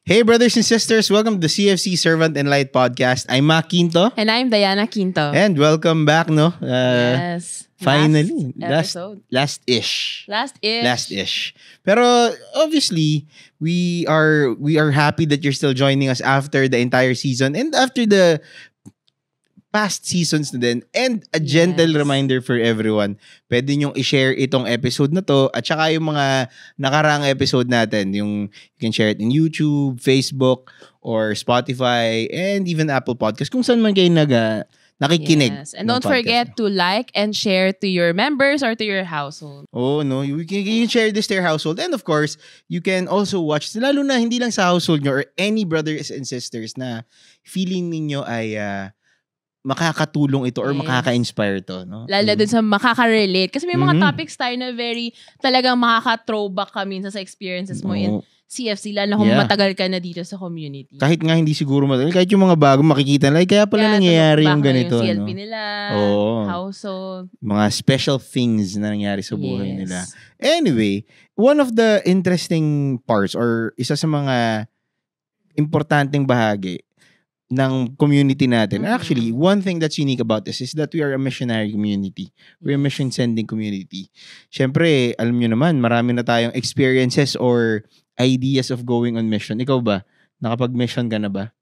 Hey brothers and sisters, welcome to the CFC Servant and Light podcast. I'm Mac Quinto. And I'm Diana Quinto. And welcome back, no? Yes. Finally. Last-ish. Last-ish. Pero obviously, we are happy that you're still joining us after the entire season and after the past seasons na din. And a gentle reminder for everyone, pwede nyong i-share itong episode na to at saka yung mga nakaraang episode natin. You can share it in YouTube, Facebook, or Spotify, and even Apple Podcast. Kung saan man kayo nakikinig. Yes. And don't forget to like and share to your members or to your household. Oh, no. You can share this to your household. And of course, you can also watch, lalo na hindi lang sa household nyo or any brothers and sisters na feeling ninyo ay makakatulong ito or makaka-inspire to, no? Lalo dun sa makaka-relate. Kasi may mga topics tayo na very talagang makaka-throwback ka minsan sa experiences mo in CFC, lalo kung matagal ka na dito sa community. Kahit nga hindi siguro matagal, kahit yung mga bago makikita na, kaya pala nangyayari yung ganito. Yung CLP nila, household. Mga special things na nangyari sa buhay nila. Anyway, one of the interesting parts or isa sa mga importanteng bahagi ng community natin. Actually, one thing that's unique about this is that we are a missionary community. We're a mission-sending community. Siyempre, alam nyo naman, marami na tayong experiences or ideas of going on mission. Ikaw ba? Nakapag-mission ka na ba?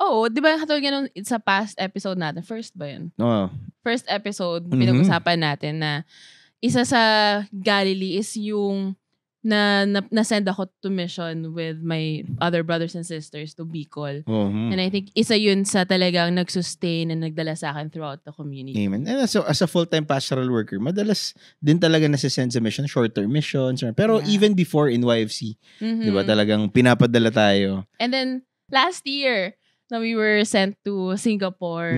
Oo, di ba katulad ganun sa past episode natin? First ba yun? Oo. First episode, pinag-usapan natin na isa sa Galilee is yung na-send ako to mission with my other brothers and sisters to Bicol. And I think isa yun sa talagang nag-sustain and nagdala sa akin throughout the community. Amen. And so, as a full-time pastoral worker, madalas din talaga nasa-send sa mission, short-term missions. Pero even before in YFC, di ba talagang pinapadala tayo. And then, last year, na we were sent to Singapore.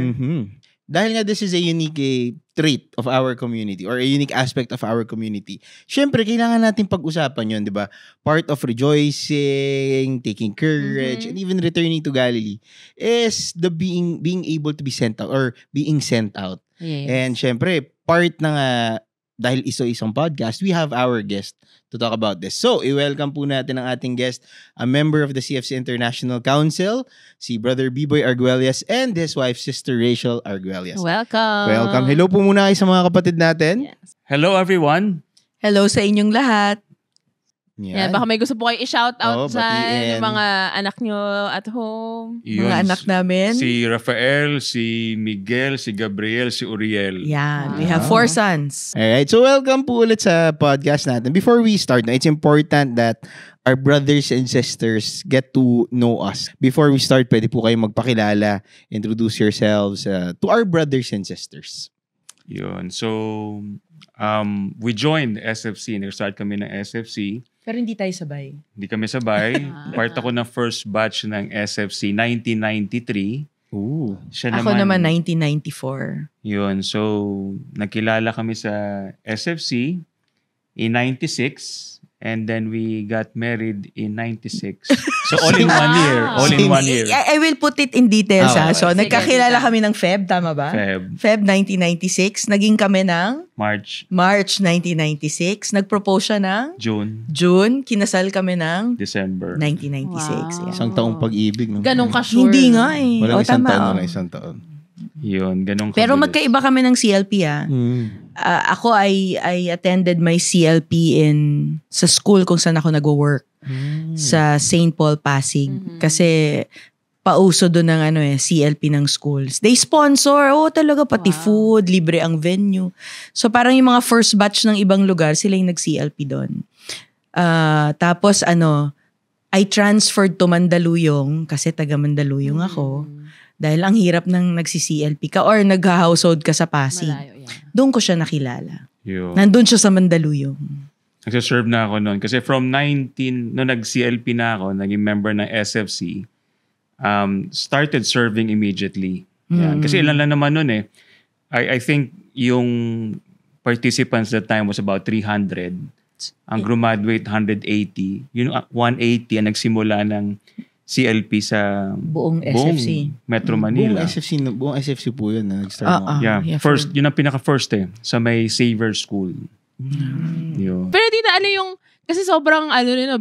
Dahil nga this is a unique trait of our community or a unique aspect of our community. Siyempre, kailangan natin pag-usapan yun, di ba? Part of rejoicing, taking courage, and even returning to Galilee is the being able to be sent out or being sent out. Yes. And siyempre, part ng dahil isang podcast, we have our guest to talk about this. So, i-welcome po natin ang ating guest, a member of the CFC International Council, si Brother B-Boy Arguelles and his wife, Sister Rachel Arguelles. Welcome. Hello po muna kayo sa mga kapatid natin. Yes. Hello everyone. Hello sa inyong lahat. Yan, baka may gusto po kayo i-shout out sa yung mga anak nyo at home. Mga anak namin. Si Rafael, si Miguel, si Gabriel, si Uriel. Yan. We have 4 sons. Alright, so welcome po ulit sa podcast natin. Before we start, it's important that our brothers and sisters get to know us. Before we start, pwede po kayo magpakilala, introduce yourselves to our brothers and sisters. Yun. So, we joined SFC. Nag-start kami ng SFC. Pero hindi tayo sabay. Hindi kami sabay. Part ako ng first batch ng SFC, 1993. Ooh. Ako naman 1994. Yun. So, nagkilala kami sa SFC in 96. And then we got married in 96. So all in 1 year. All in 1 year. I will put it in details So Sige, nagkakilala kami ng Feb, tama ba? Feb 1996. Naging kami ng March 1996. Nag-propose siya ng June. Kinasal kami ng December 1996. Wow. Yeah. Isang taong pag-ibig. No? Ganun ka sure. Hindi nga eh. Walang isang tama. taon na isang taon. Yun, ganun. Pero magkaiba kami ng CLP ako I attended my CLP sa school kung saan ako nag-work. Sa St. Paul Pasig. Kasi pauso doon ng CLP ng schools. They sponsor, talaga pati food, libre ang venue. So parang yung mga first batch ng ibang lugar, sila yung nag-CLP doon. Tapos I transferred to Mandaluyong kasi taga Mandaluyong ako. Dahil ang hirap ng nagsi-CLP ka or nag-household ka sa Pasig. Malayo, Doon ko siya nakilala. Yun. Nandun siya sa Mandaluyong. Nagsiserve na ako noon. Kasi from 19, no nag-CLP na ako, naging member ng SFC, started serving immediately. Yan. Kasi ilan lang naman noon I think yung participants that time was about 300. Ang graduate 180. Yung 180 ang nagsimula ng CLP sa buong SFC. Metro Manila. Buong SFC po yun na nag-start mo. First, yun ang pinaka-first sa may Saver School. Pero dito, yung Kasi sobrang,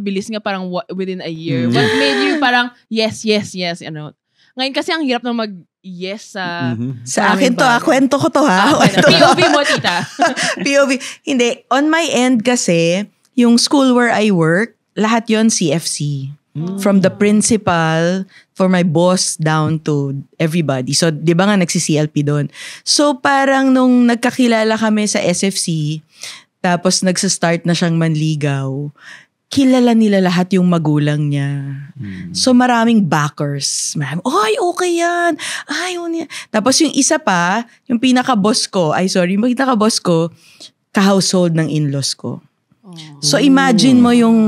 bilis nga parang within a year. What made you parang, yes, Ngayon kasi ang hirap na mag-yes sa... Sa akin to, kwento ko to ha. POV mo, tita. POV. Hindi, on my end kasi, yung school where I work, lahat yon CFC. From the principal, for my boss, down to everybody. So, di ba nga nagsi-CLP doon? So, parang nung nagkakilala kami sa SFC, tapos nagsa-start na siyang manligaw, kilala nila lahat yung magulang niya. So, maraming backers. Maraming, okay yan. Tapos yung isa pa, yung pinaka-boss ko, ka-household ng in-laws ko. So, imagine mo yung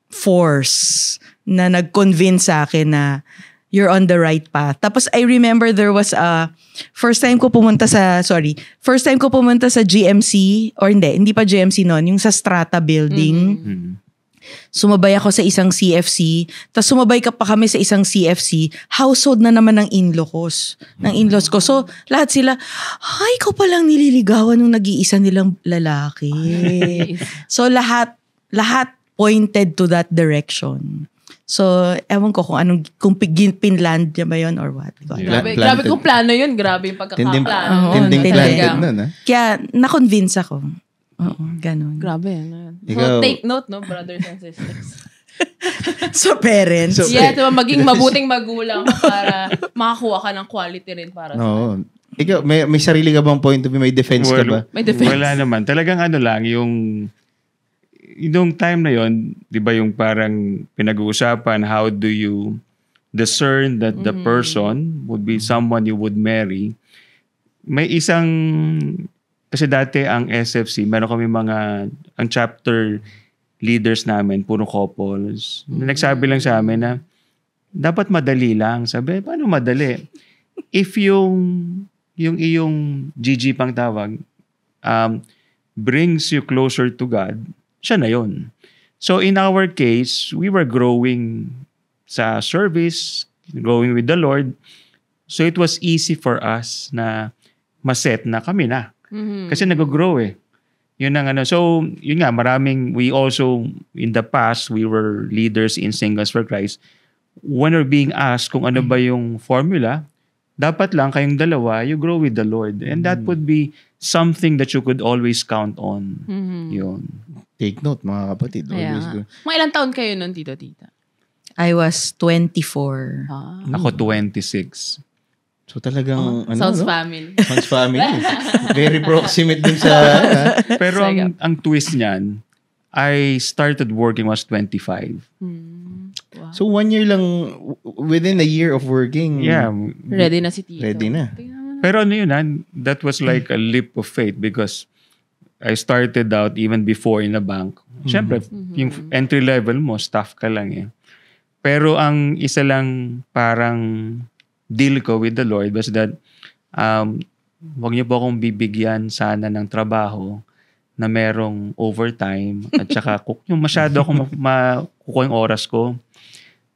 force na nag-convince sa akin na you're on the right path. Tapos, I remember there was first time ko pumunta sa GMC, or hindi pa GMC noon, yung sa Strata building. Sumabay ako sa isang CFC, tapos sumabay ka pa kami sa isang CFC, household na naman ng in-laws ko. So, lahat sila, ikaw palang nililigawan nung nag-iisa nilang lalaki. So, lahat pointed to that direction. So, ewan ko kung Pinland niya ba yun or what. Grabe kung plano yun. Grabe yung pagkakaplano. Tinding planted nun, ha? Kaya, na-convince ako. Oo, ganun. Grabe yan. So, take note, no, brothers and sisters. So, parents. Diba, maging mabuting magulang para makakuha ka ng quality rin para sa Ikaw, may sarili ka bang point of view? May defense ka ba? May defense. Wala naman. Talagang lang, yung time na yon, di ba yung parang pinag-uusapan, how do you discern that the person would be someone you would marry? May isang... Kasi dati ang SFC, meron kami ang chapter leaders namin, puro couples. Nagsabi lang sa amin na, dapat madali lang. Sabi, paano madali? If yung iyong GG pang tawag, brings you closer to God, siya na yun. So in our case, we were growing sa service, growing with the Lord. So it was easy for us na maset na kami na. Kasi nag-grow Yun ang So, yun nga, we also, in the past, we were leaders in Singles for Christ. When we're being asked kung ano ba yung formula, dapat lang kayong dalawa, you grow with the Lord. And that would be something that you could always count on. Yun. Take note, mga kapatid. Mga ilang taon kayo nun, tito-tita? I was 24. Ako 26. So talagang sounds family. Sounds family. Very proximate din sa Pero ang twist niyan, I started working was 25. Wow. So 1 year lang, within a year of working. Yeah. Ready na si Tito. Ready na. Pero that was like a leap of faith because I started out even before in a bank. Siyempre, yung entry level mo, staff ka lang Pero ang isa lang parang deal ko with the Lord was that wag niyo po akong bibigyan sana ng trabaho na merong overtime at saka yung masyado akong makukuha yung oras ko.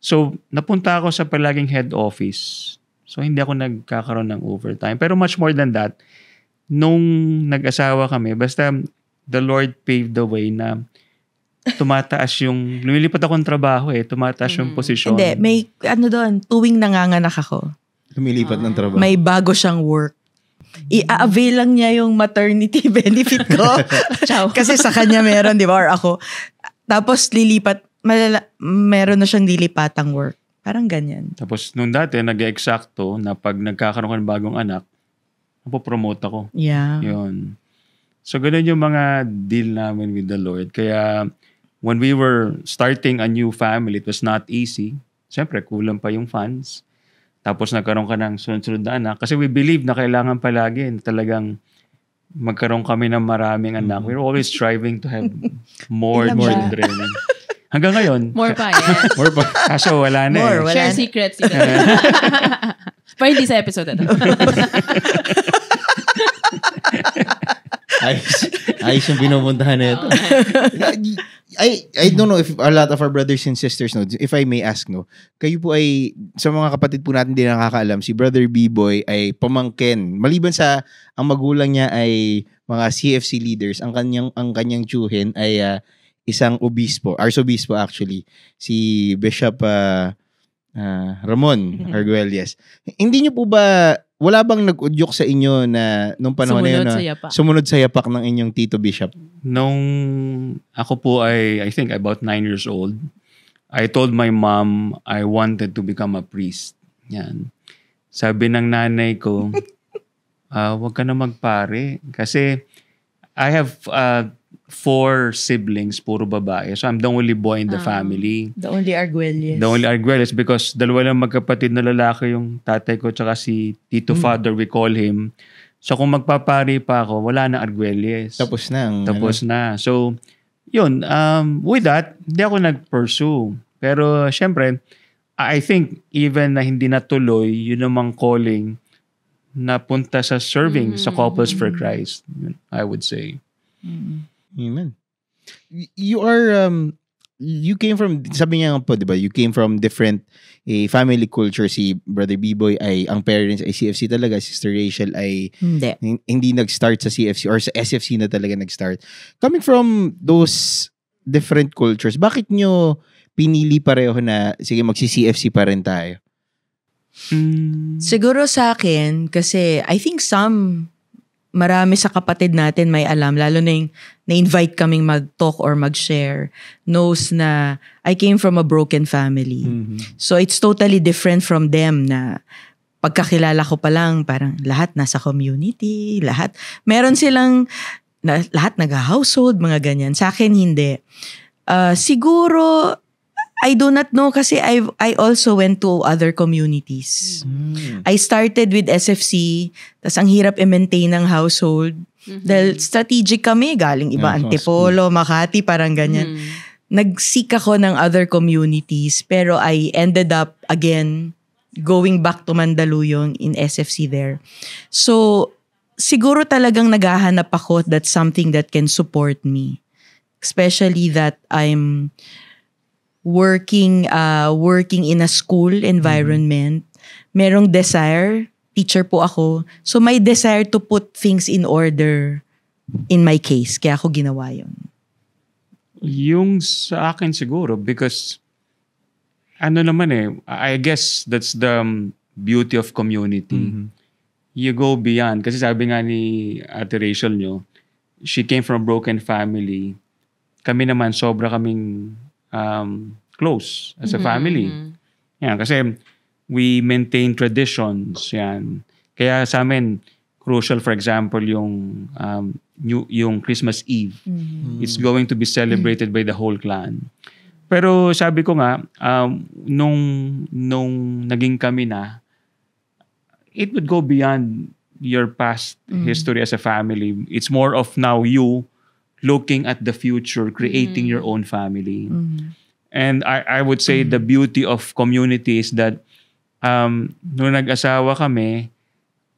So, napunta ako sa palaging head office. So, hindi ako nagkakaroon ng overtime. Pero much more than that, nung nag-asawa kami, basta the Lord paved the way na lumilipat ako ng trabaho tumataas yung posisyon. Hindi, may doon, tuwing nanganganak ako. Lumilipat ng trabaho. May bago siyang work. I-avail lang niya yung maternity benefit ko. Kasi sa kanya meron, di ba? Or ako. Tapos meron na siyang lilipatang work. Parang ganyan. Tapos nung dati, nag-eksakto na pag nagkakaroon ka ng bagong anak, napopromote ako. Yeah. Yun. So ganun yung mga deal namin with the Lord. Kaya when we were starting a new family, it was not easy. Siyempre, kulang pa yung funds. Tapos nagkaroon ka ng sunod-sunod na anak. Kasi we believe na kailangan palagi na talagang magkaroon kami ng maraming anak. We're always striving to have more children. Hanggang ngayon. More pa, yes. More pa. Kaso wala na More, wala Share na. secrets. Pero hindi sa episode ito. Ayos yung pinupuntahan na ito. I don't know if a lot of our brothers and sisters know, if I may ask, kayo po ay, sa mga kapatid po natin din nakakaalam, si Brother B-Boy ay pamangkin. Maliban sa, ang magulang niya ay mga CFC leaders, ang kanyang tiyuhin ay isang obispo, arsobispo actually, si Bishop Ramon Arguelles. Hindi niyo po ba, wala bang nag-udyok sa inyo na nung panahon na yun na sumunod sa yapak ng inyong Tito Bishop? Nung ako po I think about 9 years old, I told my mom I wanted to become a priest. Yan. Sabi ng nanay ko, wag ka na magpare. Kasi I have 4 siblings, puro babae. So I'm the only boy in the family. The only Arguelles. The only Arguelles because dalawa lang magkapatid na lalaki yung tatay ko tsaka si Tito Father, we call him. So kung magpapari pa ako, wala na Arguelles. Tapos na. Tapos na. So, yun. With that, hindi ako nag-pursue. Pero syempre, I think even na hindi natuloy, yun namang calling na punta sa serving sa Couples for Christ. I would say. Amen. You are you came from, sabi niya nga po, di ba, you came from different family culture. Si Brother B-Boy ay, ang parents ay CFC talaga. Sister Rachel ay hindi nag-start sa CFC or sa SFC na talaga nag-start. Coming from those different cultures, bakit nyo pinili pareho na, sige, magsi-CFC pa rin tayo? Siguro sa akin, kasi I think marami sa kapatid natin may alam, lalo na yung na-invite kaming mag-talk or mag-share, knows na I came from a broken family. So it's totally different from them na pagkakilala ko pa lang, parang lahat nasa community, lahat. Meron silang, lahat nag-household, mga ganyan. Sa akin, hindi. Siguro, I do not know kasi I also went to other communities. I started with SFC, tas ang hirap i-maintain ng household. Dahil strategic kami, galing iba, Antipolo, Makati, parang ganyan. Nag-seek ako ng other communities, pero I ended up again going back to Mandaluyong in SFC there. So, siguro talagang naghahanap ako that's something that can support me. Especially that I'm working in a school environment. Merong desire, teacher po ako. So may desire to put things in order in my case. Kaya ako ginawa yun. Yung sa akin siguro because I guess that's the beauty of community. You go beyond. Kasi sabi nga ni Ate Rachel nyo, she came from a broken family. Kami naman, sobra kaming close as a family. Yan, kasi we maintain traditions. Yan. Kaya sa amin, crucial, for example, yung Christmas Eve. It's going to be celebrated by the whole clan. Pero sabi ko nga, nung naging kami na, it would go beyond your past history as a family. It's more of now you looking at the future, creating your own family. And I would say the beauty of community is that nung nag-asawa kami,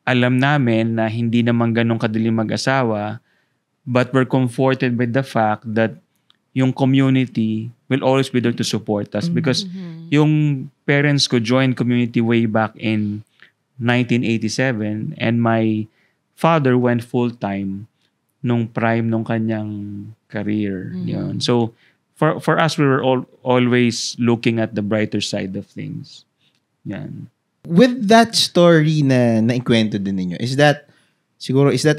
alam namin na hindi naman ganun kadali mag-asawa, but we're comforted by the fact that yung community will always be there to support us. Because yung parents ko joined community way back in 1987 and my father went full-time nung prime nung kanyang career. Yun. So, for us, we were always looking at the brighter side of things. Yan. With that story na naikwento din ninyo, is that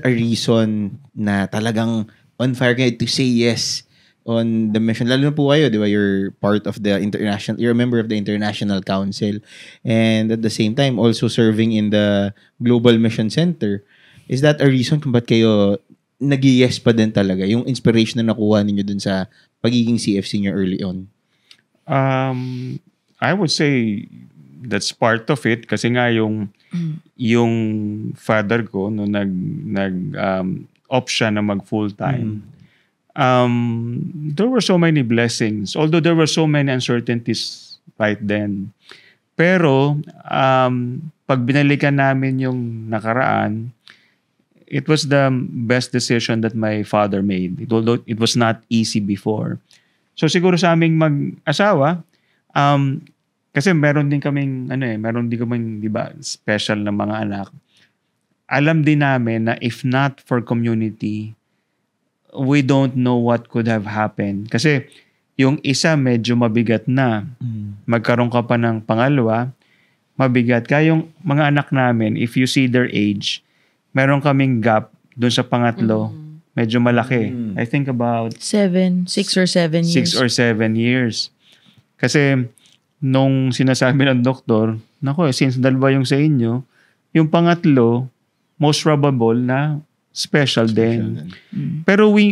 a reason na talagang on fire kayo to say yes on the mission? Lalo na po kayo, di ba? You're part of the you're a member of the International Council and at the same time also serving in the Global Mission Center. Is that a reason kung ba't kayo nag-yes pa din talaga? Yung inspiration na nakuha ninyo dun sa pagiging CFC niyo early on? I would say that's part of it kasi nga yung father ko no opt siya na mag full time. There were so many blessings, although there were so many uncertainties right then. Pero pag binalikan namin yung nakaraan, it was the best decision that my father made. Although it was not easy before. So siguro sa aming mag-asawa, kasi meron din kaming di ba, special na mga anak. Alam din namin na if not for community, we don't know what could have happened. Kasi yung isa medyo mabigat na. Magkaroon ka pa ng pangalawa, mabigat. Kaya yung mga anak namin, if you see their age, meron kaming gap dun sa pangatlo. Medyo malaki. I think about 6 or 7 years. 6 or 7 years. Kasi nung sinasabi ng doktor, since dalawa yung sa inyo, yung pangatlo, most probable na special din. Pero we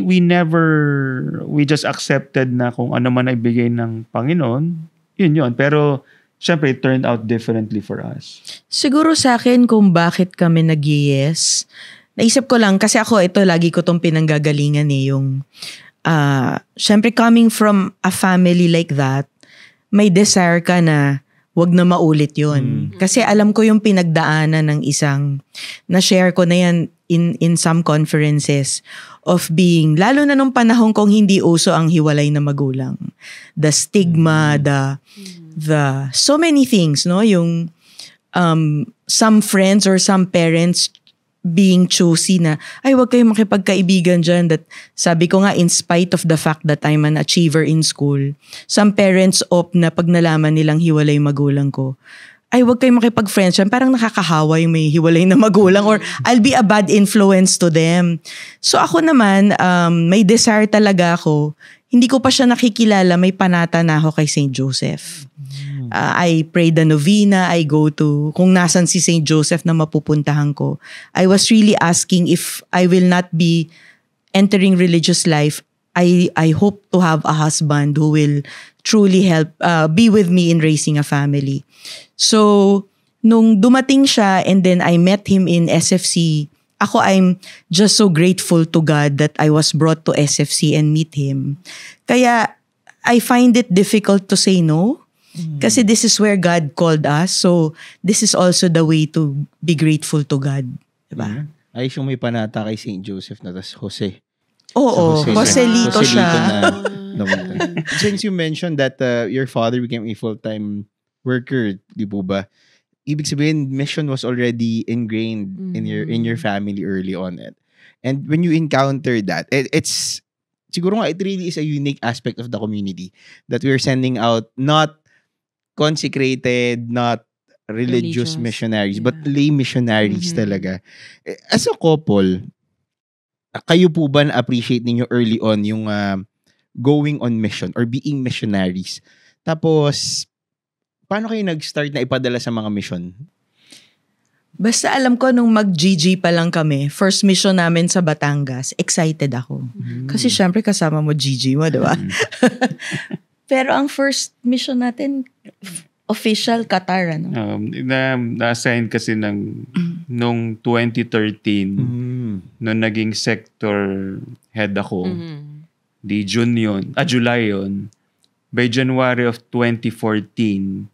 just accepted na kung ano man ay bigay ng Panginoon, yun. Pero syempre, it turned out differently for us. Siguro sa akin kung bakit kami nag-yes, naisip ko lang, kasi ako, ito, lagi ko tong pinanggagalingan yung, syempre coming from a family like that, may desire ka na wag na maulit yun. Kasi alam ko yung pinagdaanan ng isang, na-share ko na yan in some conferences of being, lalo na nung panahon kong hindi uso ang hiwalay na magulang. The stigma, the so many things, no? Yung some friends or some parents being choosy na, ay, wag kayong makipagkaibigan dyan. That, sabi ko nga, in spite of the fact that I'm an achiever in school, some parents opt na pag nalaman nilang hiwalay magulang ko, ay, wag kayong makipag-friends dyan. Parang nakakahawa yung may hiwalay na magulang or I'll be a bad influence to them. So ako naman, may desire talaga ako. Hindi ko pa siya nakikilala, may panata na ako kay St. Joseph. I pray the novena, I go to, kung nasan si St. Joseph na mapupuntahan ko. I was really asking if I will not be entering religious life, I hope to have a husband who will truly help, be with me in raising a family. So, nung dumating siya and then I met him in SFC, I'm just so grateful to God that I was brought to SFC and meet him. Kaya, I find it difficult to say no. Kasi this is where God called us. So, this is also the way to be grateful to God. Diba? Ayos yung may panata kay St. Joseph na tas Jose. Oo, Joselito siya. Since you mentioned that your father became a full-time worker, di po ba? Ibig sabihin, mission was already ingrained in your family early on. And when you encounter that, it's siguro nga, it really is a unique aspect of the community that we're sending out not consecrated, not religious missionaries, but lay missionaries talaga. As a couple, kayo po ba na-appreciate ninyo early on yung going on mission or being missionaries? Tapos, paano kayo nag-start na ipadala sa mga mission? Basta alam ko nung mag-GG pa lang kami, first mission namin sa Batangas, excited ako. Kasi syempre kasama mo GG mo, di ba? Pero ang first mission natin, official Qatar, ano? Na-assign kasi nung 2013, nung naging sector head ako, di July yun. By January of 2014,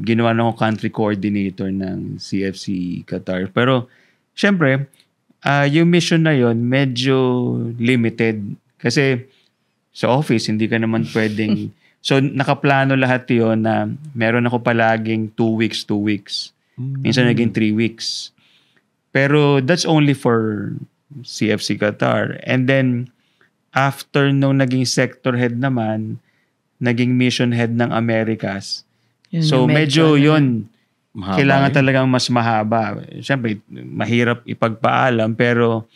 ginawa na ako country coordinator ng CFC Qatar. Pero, syempre, yung mission na yon medyo limited. Kasi, sa office, hindi ka naman pwedeng... So, nakaplano lahat yon na meron ako palaging 2 weeks. Minsan naging 3 weeks. Pero, that's only for CFC Qatar. And then, after nung naging sector head naman, naging mission head ng Americas. So, medyo yun, kailangan talagang mas mahaba. Siyempre, mahirap ipagpaalam, pero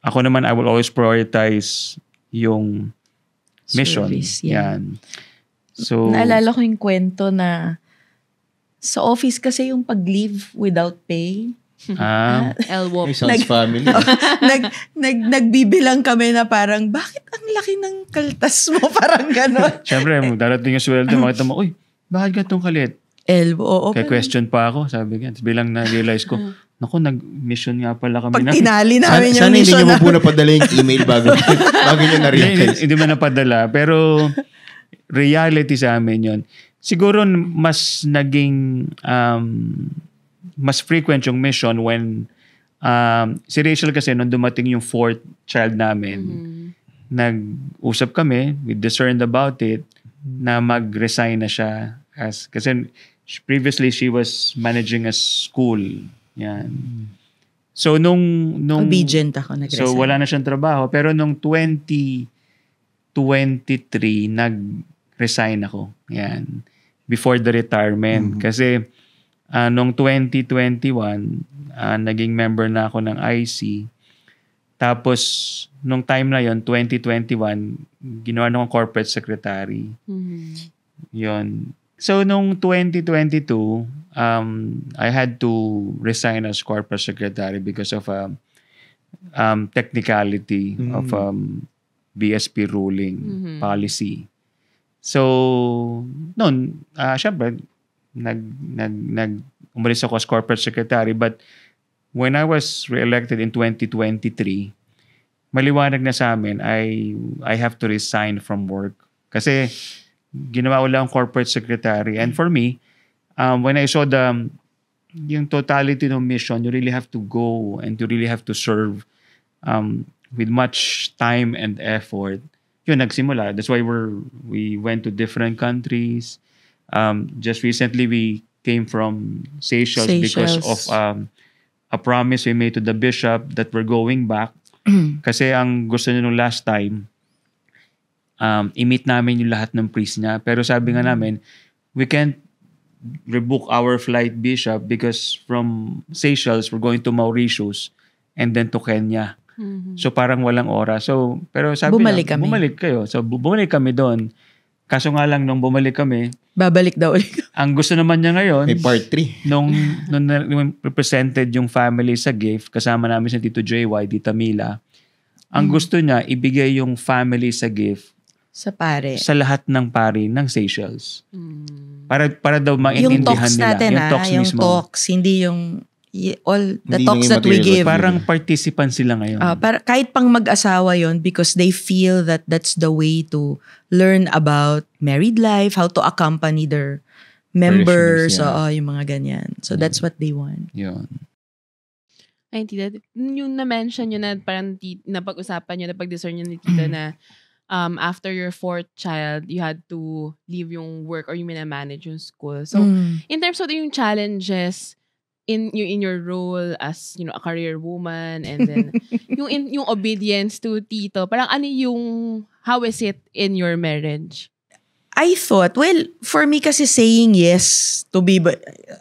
ako naman, I will always prioritize yung mission. Service, yan. So, naalala ko yung kwento na sa office kasi yung pag-leave without pay. LWOP. Sounds family. Nagbibilang kami na parang, bakit ang laki ng kaltas mo? Parang gano'n. Siyempre, darating yung sweldo, makita mo, uy, bakit ganitong kalit? Oo. Kaya question pa ako, sabi nga. Bilang na-realize ko, naku, nag-mission nga pala kami. Pag tinali namin yung sana mission hindi nyo mo po napadala yung email bago nyo na-realize. Hindi man napadala. Pero, reality sa amin yun. Siguro, mas naging, mas frequent yung mission when, si Rachel kasi, nung dumating yung 4th child namin, nag-usap kami, we discerned about it, na mag-resign na siya. Kasi previously, she was managing a school. Yan. So, nung Obedient ako, nag-resign. So, wala na siyang trabaho. Pero nung 2023, nag-resign ako. Yan. Before the retirement. Kasi, nung 2021, naging member na ako ng IC. Tapos, nung time na yon 2021, ginawa na akong corporate secretary. Yon. So, nung 2022, I had to resign as corporate secretary because of technicality of BSP ruling policy. So, noon, syempre, umalis ako as corporate secretary. But when I was re-elected in 2023, maliwanag na sa amin, I have to resign from work. Kasi, ginawa ko lang corporate secretary. And for me, when I saw yung totality ng mission, you really have to go and you really have to serve with much time and effort. Yun, nagsimula. That's why we went to different countries. Just recently, we came from Seychelles. Because of a promise we made to the bishop that we're going back. Kasi ang gusto niya nung last time, i-meet namin yung lahat ng priest niya. Pero sabi nga namin, we can't rebook our flight, bishop, because from Seychelles, we're going to Mauritius and then to Kenya. So parang walang oras. So, pero sabi Bumalik na, kami. bumalik kayo. So bumalik kami doon. Kaso nga lang, nung bumalik kami, babalik daw ulit. ang gusto naman niya ngayon, May part 3. nung represented yung family sa gift, kasama namin si Tito JY, Tita Mila, ang gusto niya, ibigay yung family sa gift Sa pare. sa lahat ng pari ng Seychelles. Para daw Yung maintindihan talks nila. natin, yung mismo. talks, hindi yung all the Hindi talks yung that we material, give. Parang participant sila ngayon. Kahit pang mag-asawa yon because they feel that that's the way to learn about married life, how to accompany their members, Parishioners, yung mga ganyan. So that's what they want. Yun. Ay, tita, yung na-mention nyo na parang napag-usapan nyo, napag-discern nyo ni tita na after your 4th child, you had to leave yung work or yung minamanage yung school. So, in terms of yung challenges in your role as, a career woman, and then yung obedience to tito, parang how is it in your marriage? I thought, well, for me kasi saying yes to be,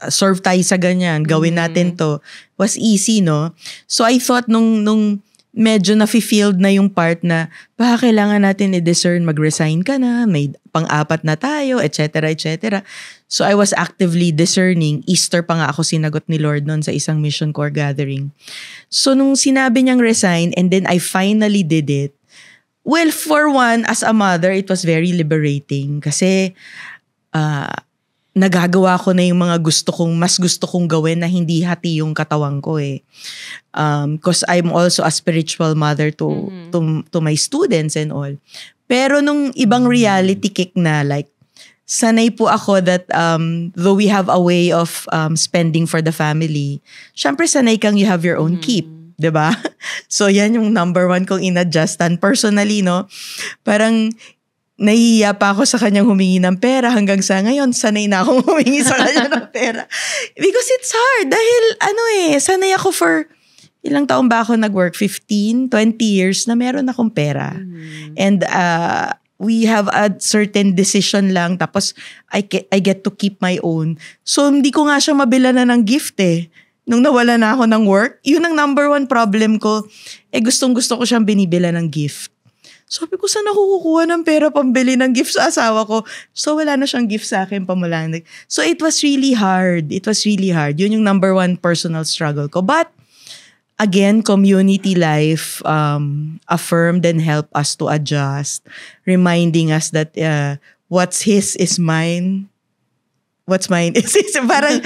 serve tayo sa ganyan, gawin natin to, was easy, no? So I thought nung medyo na-fulfilled na yung part na, baka kailangan natin i-discern, mag-resign ka na, may pang-apat na tayo, etc., etc. So I was actively discerning. Easter pa nga ako sinagot ni Lord noon sa isang Mission Corps gathering. So nung sinabi niyang resign, and then I finally did it, well, for one, as a mother, it was very liberating kasi nagagawa ko na yung mga mas gusto kong gawin na hindi hati yung katawan ko eh. Because I'm also a spiritual mother to my students and all. Pero nung ibang reality kick na, like, sanay po ako that though we have a way of spending for the family, syempre sanay kang you have your own keep. 'Di ba? So yan yung number 1 kong inadjustan personally, no? Parang nahihiya pa ako sa kanyang humingi ng pera hanggang sa ngayon sanay na akong humingi sa kanya ng pera. Because it's hard dahil sanay ako for ilang taon ba ako nag-work? 15, 20 years na meron akong pera. And we have a certain decision lang tapos I get to keep my own. So hindi ko nga siya mabila na ng gift eh. Nung nawala na ako ng work, yun ang number 1 problem ko. Gustong-gusto ko siyang binibila ng gift. Sabi ko, saan ako kukuha ng pera pambili ng gift sa asawa ko? So wala na siyang gift sa akin pamulang. So it was really hard. Yun yung number 1 personal struggle ko. But again, community life affirmed and helped us to adjust, reminding us that what's his is mine. What's mine is his. Parang,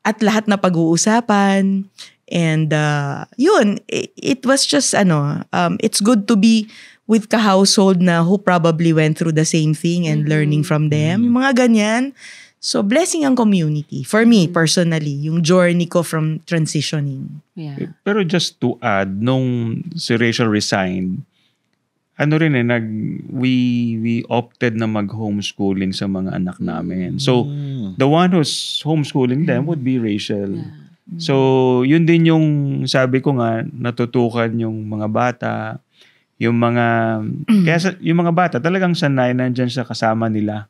at lahat na pag-uusapan. And yun, it was just, it's good to be with ka-household na who probably went through the same thing and learning from them. Yung mga ganyan. So, blessing ang community. For me, personally, yung journey ko from transitioning. Yeah. Pero just to add, nung si Rachel resigned, we opted na mag-homeschooling sa mga anak namin. So, the one who's homeschooling them would be Rachel. Yeah. So, yun din yung sabi ko nga, natutukan yung mga bata, yung mga, yung mga bata talagang sanay nandyan sa kasama nila.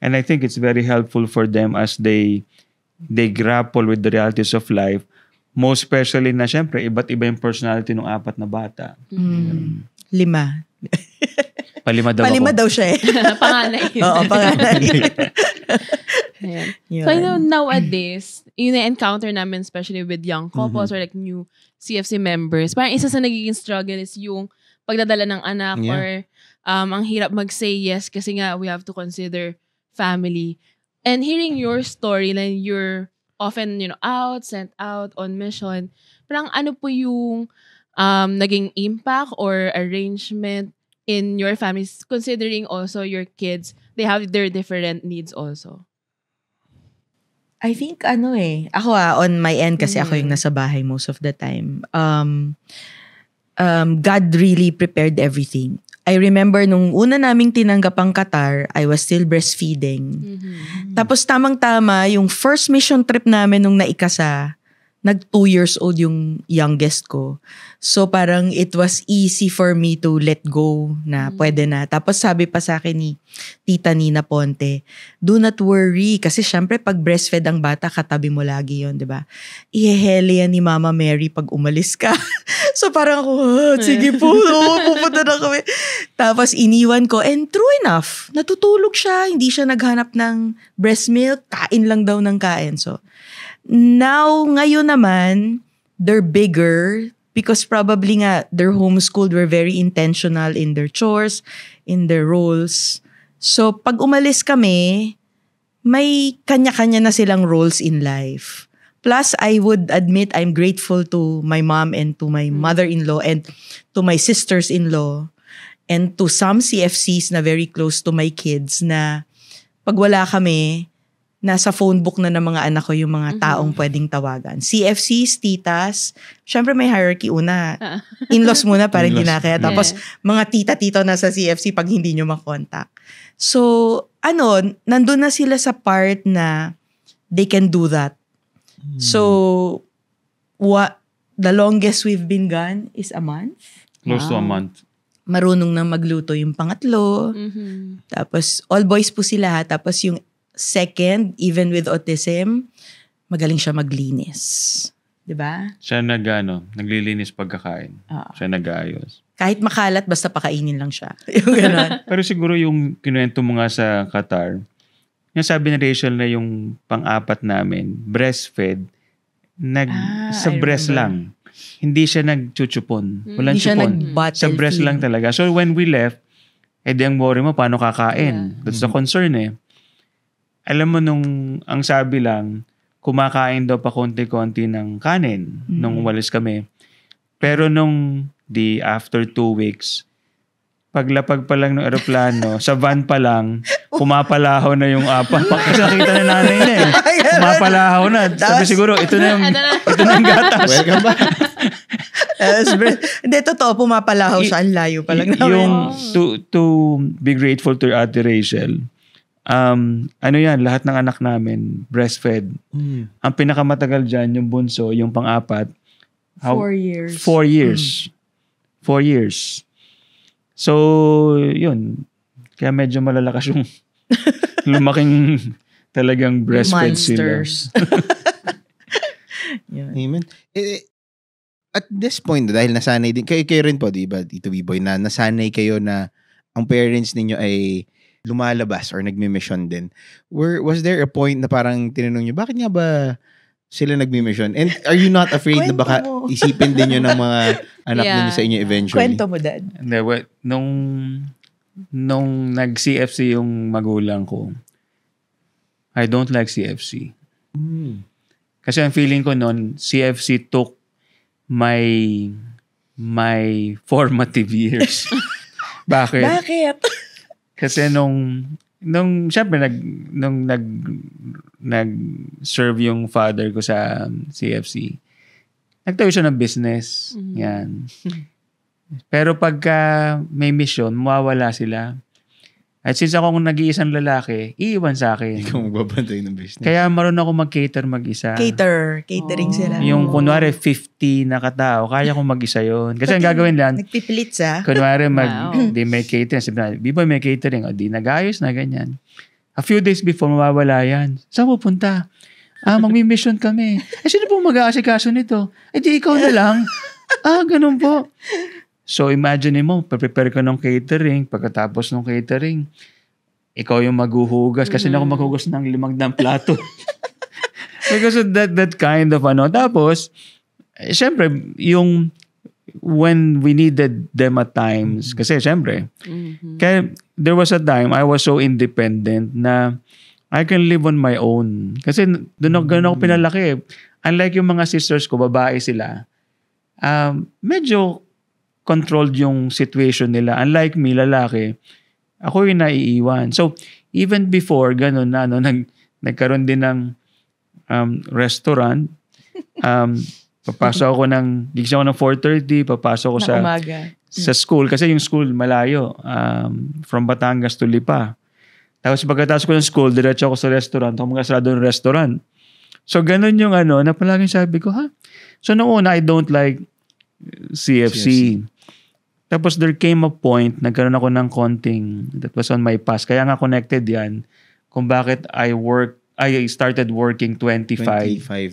And I think it's very helpful for them as they grapple with the realities of life. Most especially na syempre, iba't iba yung personality ng 4 na bata. 5. Palima daw Palima ako. daw siya eh. Panganay. Oo, panganay. Ayan. Yun. So, I know nowadays, yung na-encounter namin, especially with young couples or like new CFC members, parang isa sa nagiging struggle is yung pagdadala ng anak or ang hirap mag-say yes kasi nga we have to consider family. And hearing your story na you're often, out, sent out on mission, parang ano po yung naging impact or arrangement in your families, considering also your kids, they have their different needs also? I think ako on my end kasi ako yung nasa bahay most of the time. God really prepared everything. I remember nung una naming tinanggap ang Qatar, I was still breastfeeding. Tapos tamang-tama, yung first mission trip namin nung naikasa, nag 2 years old yung youngest ko. So parang it was easy for me to let go na pwede na. Tapos sabi pa sa akin ni Tita Nina Ponte, do not worry. Kasi syempre pag breastfed ang bata, katabi mo lagi yon, di ba? Ihehele yan ni Mama Mary pag umalis ka. So parang ako, sige po, pupunta na kami. Tapos iniwan ko. And true enough, natutulog siya. Hindi siya naghanap ng breast milk. Kain lang daw ng kain. So now, ngayon naman, they're bigger because probably nga they're homeschooled, were very intentional in their chores, in their roles. So, pag umalis kami, may kanya-kanya na silang roles in life. Plus, I would admit I'm grateful to my mom and to my mother-in-law and to my sisters-in-law and to some CFCs na very close to my kids na pag wala kami, nasa phone book na ng mga anak ko yung mga taong pwedeng tawagan. CFCs, titas, syempre may hierarchy una. In-laws muna para hindi na kaya. Tapos mga tita-tito na sa CFC pag hindi nyo makontak. So, nandun na sila sa part na they can do that. So, the longest we've been gone is a month. Close to a month. Marunong nang magluto yung pangatlo. Tapos, all boys po sila. Tapos yung second, even with autism, magaling siya maglinis. Diba? Siya naglilinis pagkakain. Siya nag-aayos. Kahit makalat, basta pakainin lang siya. Yung gano'n. Pero siguro yung kinuwento mo nga sa Qatar, yung sabi ni Rachel na yung pang-4 namin, breastfed, sa breast lang. Hindi siya nagchuchupon. Walang Hindi siya chupon. Sa breast lang talaga. So when we left, ang worry mo, paano kakain? That's the concern eh. Alam mo ang sabi lang, kumakain daw pa konti-konti ng kanin nung umalis kami. Pero after 2 weeks, paglapag pa lang ng aeroplano, sa van pa lang, pumapalaho na yung apa. Kasi nakita na nanay na eh. Pumapalaho na. Sabi siguro, ito na yung gatas. Welcome back. Hindi, totoo, pumapalaho siya. Ang layo pa lang namin. Yung to be grateful to Ate Rachel, lahat ng anak namin, breastfed. Ang pinakamatagal dyan, yung bunso, yung pang-4. 4 years. 4 years. 4 years. So, yun. Kaya medyo malalakas yung lumaking talagang breastfed monsters. sila. Amen. At this point, dahil nasanay din, kayo rin po, di ba, Tito B-Boy, na nasanay kayo na ang parents ninyo ay lumalabas or nagmi-mission din. Was there a point na parang tinanong nyo, bakit nga ba sila nagmi-mission? And are you not afraid na baka isipin din yun ng mga anak ninyo sa inyo eventually? Kwento mo, Dad. Nung nag-CFC yung magulang ko, I don't like CFC. Kasi ang feeling ko noon, CFC took my formative years. Bakit? Kasi nung syempre nag-serve yung father ko sa CFC. Nagtayo siya ng business. Yan. Pero pagka may mission, mawawala sila. At since ako ang nag-iisang lalaki, iiwan sa akin. Ikaw magbabantay ng business. Kaya marunong ako mag-cater mag-isa. Catering sila. Yung kunwari 50 na katao, kaya kong mag-isa yun. Kasi ang gagawin lang, Nagpipilit sa. kunwari di may catering. Sabi na, B-boy may catering. O di nag-ayos na ganyan. A few days before, mawawala yan. Saan pupunta? Magmi-mission kami. Sino po mag-aasikaso nito? Di ikaw na lang. Ganun po. So imagine mo, prepare ka ng catering. Pagkatapos ng catering, ikaw yung maghuhugas. Kasi na ako maghugas ng 5 plato. Because of that kind of Tapos, syempre, yung when we needed them at times, kasi syempre, kaya there was a time I was so independent na I can live on my own. Kasi doon ako pinalaki. Unlike yung mga sisters ko, babae sila, medyo controlled yung situation nila. Unlike me, lalaki, ako yung naiiwan. So, even before, ganun na, nagkaroon din ng restaurant. Papasok ako gigising ako ng 4:30, papasok ako sa school. Kasi yung school, malayo. From Batangas to Lipa. Tapos pagkatapos ko ng school, diretso ako sa restaurant. Ako magkasarado ng restaurant. So, ganun yung na palaging sabi ko, So, noong una, I don't like CFC. Tapos there came a point, nagkaroon ako ng konting, that was on my past. Kaya nga connected yan, kung bakit I started working 25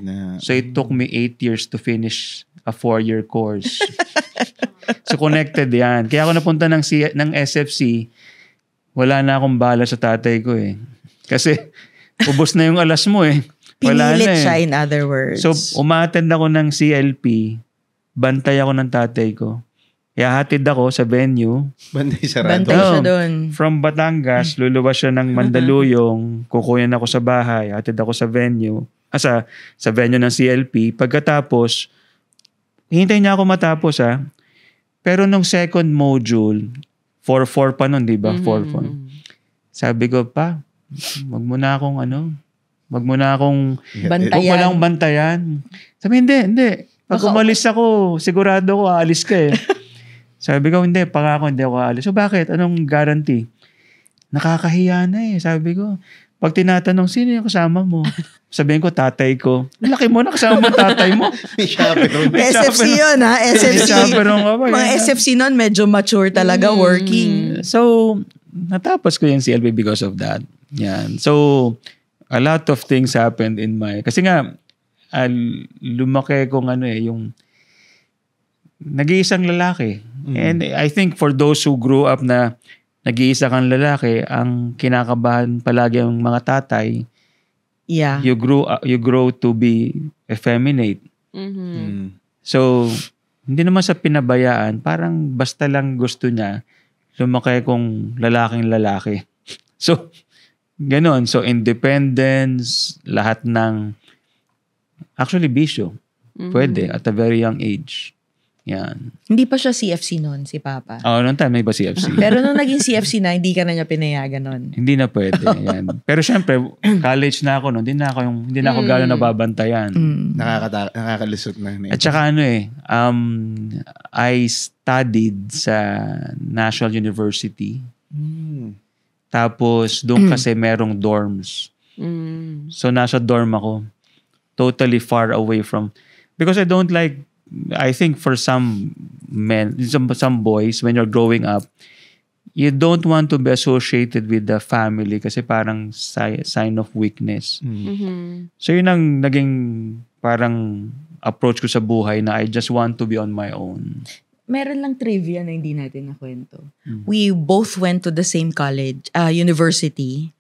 na. So it took me 8 years to finish a 4-year course. So connected yan. Kaya ako napunta ng SFC, wala na akong bala sa tatay ko eh. Kasi ubos na yung alas mo eh. Wala Pinilit na siya in other words. So umattend ako ng CLP, bantay ako ng tatay ko. Kaya hatid ako sa venue. Bantay sarado. Bantay siya doon. From Batangas, luluwas siya ng Mandaluyong, kukunin ako sa bahay, hatid ako sa venue, sa venue ng CLP. Pagkatapos, hintayin niya ako matapos Pero nung second module, 4-4 pa nun, di ba? 4-4. Sabi ko, pa, wag mo na akong Bantayan. Huwag mo lang bantayan. Sabi, hindi. Pag umalis ako, sigurado ko, aalis ka eh. Sabi ko, hindi, pangako hindi ako aalis. So bakit? Anong guarantee? Nakakahiya na eh. Sabi ko, pag tinatanong, sino yung kasama mo? Sabihin ko, tatay ko. Laki mo na kasama mo tatay mo. May chaperone. SFC yun SFC. Mga SFC nun, medyo mature talaga working. So, natapos ko yung CLP because of that. Yan. So, a lot of things happened in kasi nga, lumaki kong yung nag-iisang lalaki. And I think for those who grew up na nag-iisa kang lalaki, ang kinakabahan palagi ang mga tatay, you grow to be effeminate. So, hindi naman sa pinabayaan, parang basta lang gusto niya, lumaki kong lalaking lalaki. So, ganon. So, independence, lahat ng actually bisyo. Pwede at a very young age. Yan. Hindi pa siya CFC noon, si Papa. Noong time may ba CFC? Pero nung naging CFC na, hindi ka na niya pinayagan noon. Hindi na pwede. Yan. Pero syempre, college na ako noon. Hindi na ako gano'n nababantayan. Nakakalusot na. At saka I studied sa National University. Tapos doon kasi merong dorms. So nasa dorm ako. Totally far away from, because I think for some men, some boys, when you're growing up, you don't want to be associated with the family kasi parang sign of weakness. So yun ang naging parang approach ko sa buhay na I just want to be on my own. Meron lang trivia na hindi natin nakwento. We both went to the same college, university.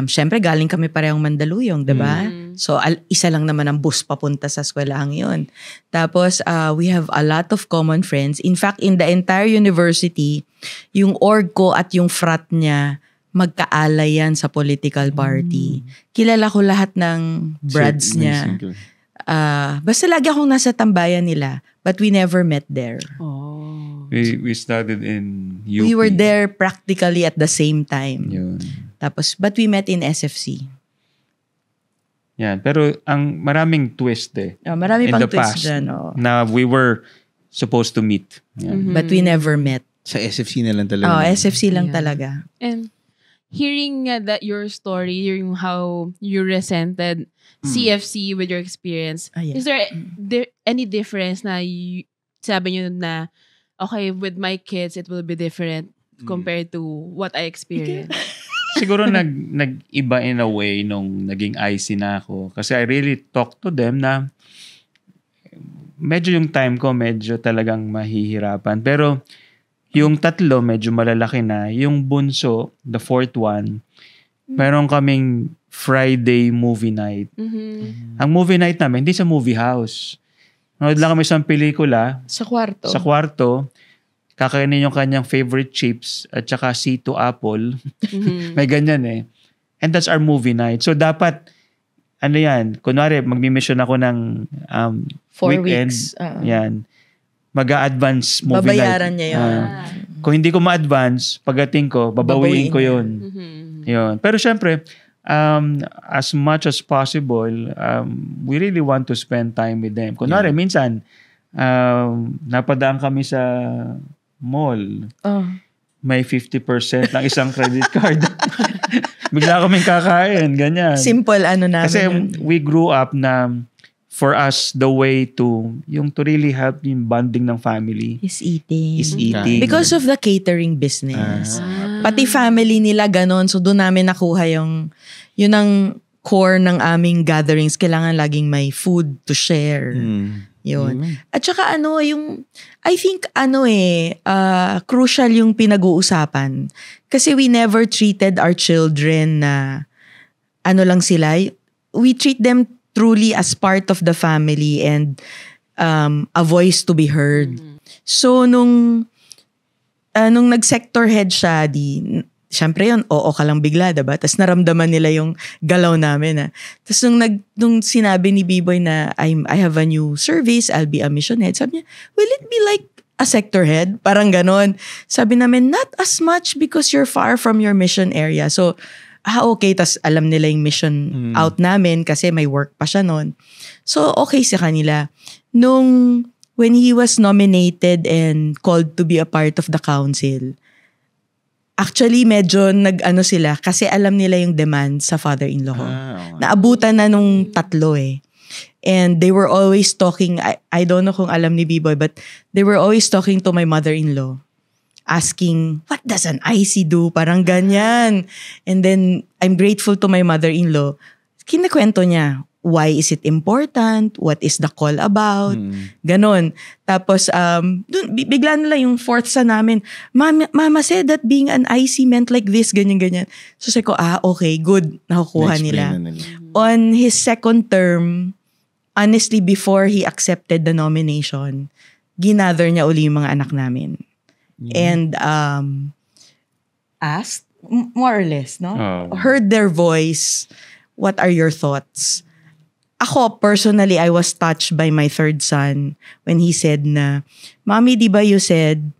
Syempre, galing kami parehong Mandaluyong, diba? So, isa lang naman ang bus papunta sa eskwelahang yun. Tapos, we have a lot of common friends. In fact, in the entire university, yung org ko at yung frat niya, magkaalay yan sa political party. Kilala ko lahat ng brads niya. Basta lagi akong nasa tambayan nila, but we never met there. We studied in UP. We were there practically at the same time. Yun. Tapos, but we met in SFC. Yan. Pero ang maraming twist marami in pang the twist past dyan. na we were supposed to meet. Yan. But we never met. Sa SFC na lang talaga. SFC lang talaga. And hearing that your story, yung how you resented CFC with your experience, Yeah. is there any difference na sabi nyo na, okay, with my kids, it will be different compared to what I experienced? Siguro nag-iba in a way nung naging IC na ako. Kasi I really talk to them na medyo yung time ko medyo talagang mahihirapan. Pero yung tatlo medyo malalaki na. Yung bunso, the fourth one, meron kaming Friday movie night. Ang movie night namin, hindi sa movie house. Nanood lang kami isang pelikula. Sa kwarto. Sa kwarto. Kakainin yung kanyang favorite chips at saka C2 apple. May ganyan eh. And that's our movie night. So dapat, ano yan, kunwari magmi-mission ako ng 4 weekend. weeks. Yan. Mag-a-advance movie Babayaran night. niya yun. Kung hindi ko ma-advance, pagating ko, babawiin ko yun. Yun. Pero syempre, as much as possible, we really want to spend time with them. Kunwari, minsan, napadaan kami sa mall. May 50% ng isang credit card. Bigla kaming kakain, ganyan. Simple namin Kasi yun. we grew up na for us, the way to really help yung bonding ng family is eating. is eating. Because of the catering business. Pati family nila ganon. So doon namin nakuha yun ang core ng aming gatherings. Kailangan laging may food to share. Yun. At saka I think crucial yung pinag-uusapan. Kasi we never treated our children na lang sila. We treat them truly as part of the family and a voice to be heard. So nung nag-sector head siya, syempre yun, oo ka lang bigla, diba? Tapos naramdaman nila yung galaw namin. Tapos nung sinabi ni B-Boy na I have a new service, I'll be a mission head, sabi niya, will it be like a sector head? Parang ganon. Sabi namin, not as much because you're far from your mission area. So, okay, tas alam nila yung mission out namin kasi may work pa siya nun. So, okay sa kanila. When he was nominated and called to be a part of the council, actually, medyo sila kasi alam nila yung demand sa father-in-law ko. Naabutan na nung tatlo eh. And they were always talking, I don't know kung alam ni B-Boy, but they were always talking to my mother-in-law, asking, what does an IC do? Parang ganyan. And then, I'm grateful to my mother-in-law. Kinakwento niya, why is it important? What is the call about? Ganon. Tapos, bigla nila yung fourth sa namin, Mama said that being an IC meant like this, ganyan-ganyan. So sabi ko, okay, good. Nakukuha nila. On his second term, honestly, before he accepted the nomination, ginather niya uli yung mga anak namin. And asked, more or less, no? Heard their voice. What are your thoughts? Ako, personally, I was touched by my third son when he said na, Mommy, di ba you said,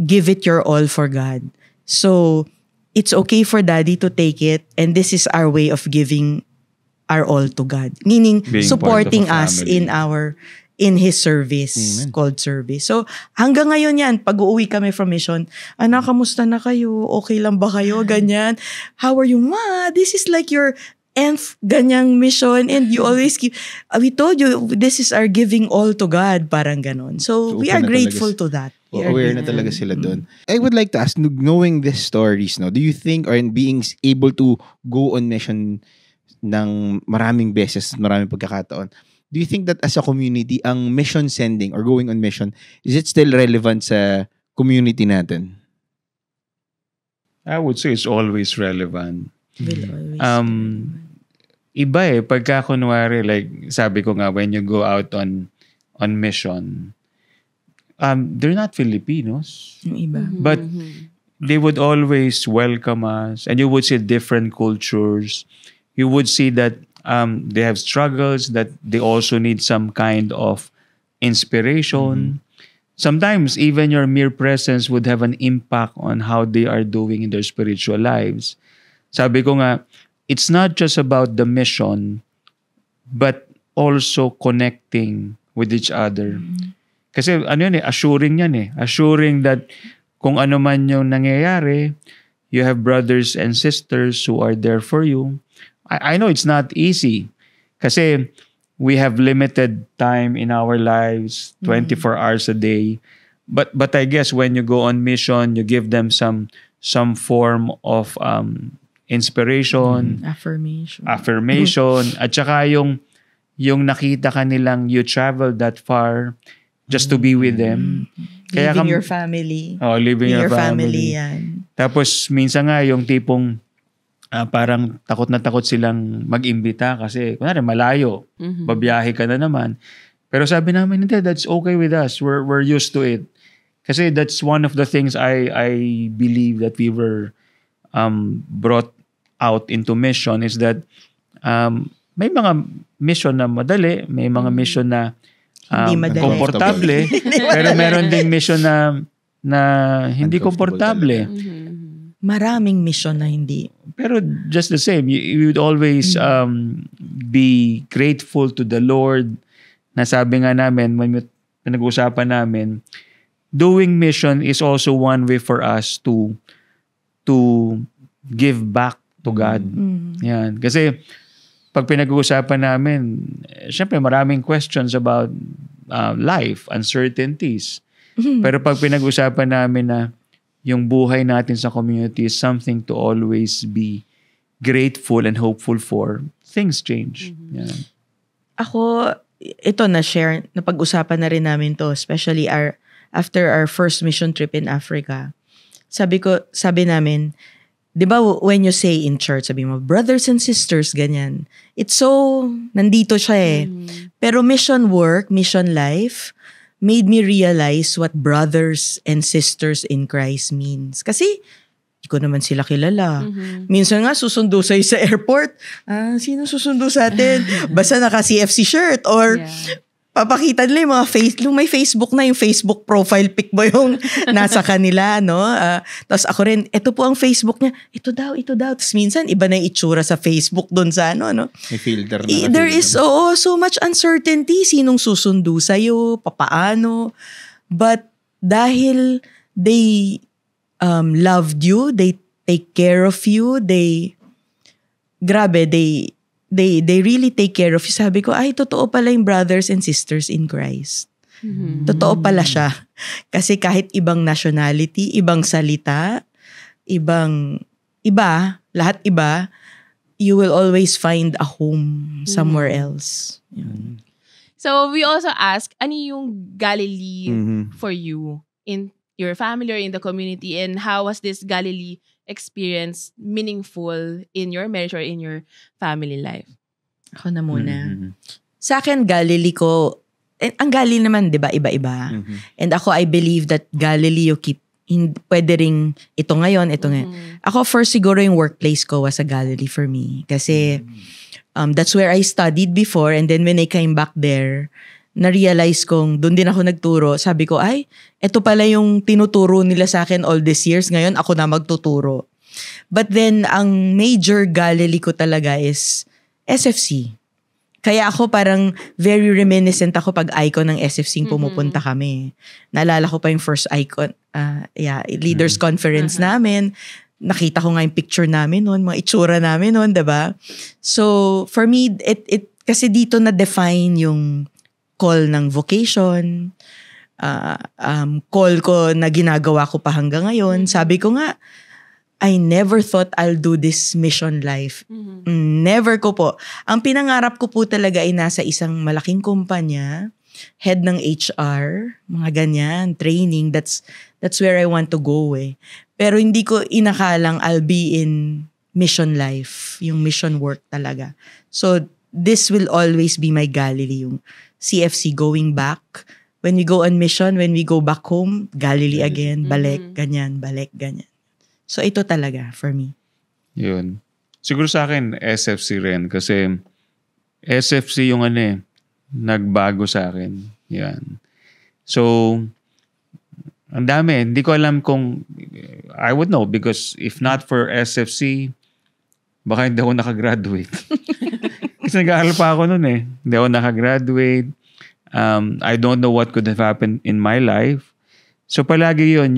give it your all for God. So, it's okay for Daddy to take it and this is our way of giving our all to God. Meaning, being supporting part of a us family. in His service, called service. So, hanggang ngayon yan, pag uuwi kami from mission, anak, kamusta na kayo? Okay lang ba kayo? Ganyan. How are you? Ma, this is like your nth ganyang mission and you always keep, we told you, this is our giving all to God, parang ganon. So we are grateful to that. Aware na talaga sila doon. I would like to ask, knowing these stories, do you think, or in being able to go on mission ng maraming beses, maraming pagkakataon, do you think that as a community, ang mission sending or going on mission, is it still relevant sa community natin? I would say it's always relevant. Will always Iba pagka kunwari, like sabi ko nga, when you go out on mission, they're not Filipinos. yung iba. But they would always welcome us, and you would see different cultures. You would see that they have struggles, that they also need some kind of inspiration. Sometimes even your mere presence would have an impact on how they are doing in their spiritual lives. Sabi ko nga, it's not just about the mission, but also connecting with each other. Kasi assuring yan Assuring that kung ano man yung nangyayari, You have brothers and sisters who are there for you. I know it's not easy kasi we have limited time in our lives, 24 hours a day. But I guess when you go on mission, you give them some form of inspiration, affirmation, at saka yung nakita ka nilang you travel that far just to be with them. Kaya leaving your family. Leaving your family. Yan. Tapos minsan nga yung tipong parang takot na takot silang mag-imbita kasi kunwari malayo, babiyahe ka na naman. Pero sabi namin, hindi, that's okay with us. We're used to it. Kasi that's one of the things I believe that we were brought out into mission is that may mga mission na madali, may mga mission na komportable, pero meron ding mission na hindi komportable. Maraming mission na hindi. Pero just the same, you would always be grateful to the Lord. Nasabi nga namin, when pinag-usapan namin, doing mission is also one way for us to give back to God. Yan. Kasi pag pinag-uusapan namin, syempre maraming questions about life, uncertainties. Pero pag pinag-uusapan namin na yung buhay natin sa community is something to always be grateful and hopeful for, things change. Yan. Ako, ito na-share, napag-usapan na rin namin to, especially after our first mission trip in Africa. Sabi namin, di ba when you say in church, sabi mo, brothers and sisters, ganyan. It's so, nandito siya eh. Pero mission work, mission life, made me realize what brothers and sisters in Christ means. Kasi, hindi ko naman sila kilala. Minsan nga, susundo sa'yo sa airport. Sino susundo sa atin? Basta naka-CFC shirt or papakita nila yung mga may Facebook na, yung Facebook profile pic mo yung nasa kanila, no? Tapos ako rin, ito po ang Facebook niya. Ito daw. Tapos minsan, iba na yung itsura sa Facebook doon sa no? May filter na. There is so much uncertainty. Sinong susundo sa'yo? Papaano? But dahil they loved you, they take care of you, they really take care of you. Sabi ko, ay, totoo pala yung brothers and sisters in Christ. Totoo pala siya. Kasi kahit ibang nationality, ibang salita, lahat iba, you will always find a home somewhere else. Yun. So, we also ask, ano yung Galilee for you in your family or in the community, and how was this Galilee experience meaningful in your marriage or in your family life? Ako na muna. Sa akin, Galilee ko, ang Galilee naman, di ba, iba-iba. And ako, I believe that Galilee you keep, pwede ring ito ngayon. Ako, first siguro yung workplace ko was a Galilee for me. Kasi, that's where I studied before, and then when I came back there, na-realize kong doon din ako nagturo. Sabi ko, ay, ito pala yung tinuturo nila sa akin all these years. Ngayon, ako na magtuturo. But then, ang major Galilee ko talaga is SFC. Kaya ako parang very reminiscent ako pag icon ng SFC pumupunta kami. Naalala ko pa yung first icon, leaders conference namin. Nakita ko nga yung picture namin noon, mga itsura namin noon, diba? So, for me, it kasi dito na-define yung call ng vocation, call ko na ginagawa ko pa hanggang ngayon. Sabi ko nga, I never thought I'll do this mission life. Never ko po. Ang pinangarap ko po talaga ay nasa isang malaking kumpanya, head ng HR, mga ganyan, training. That's where I want to go eh. Pero hindi ko inakalang I'll be in mission life, yung mission work talaga. So, this will always be my Galilee, yung CFC going back. When we go on mission, when we go back home, Galilee again, balik, ganyan. So, ito talaga for me. Yun. Siguro sa akin, SFC rin. Kasi SFC yung nagbago sa akin. Yan. So, ang dami. Hindi ko alam kung, I would know because if not for SFC, baka hindi ako nakagraduate. Kasi nag-aaral pa ako nun eh. Hindi ako nakagraduate. I don't know what could have happened in my life. So palagi yun,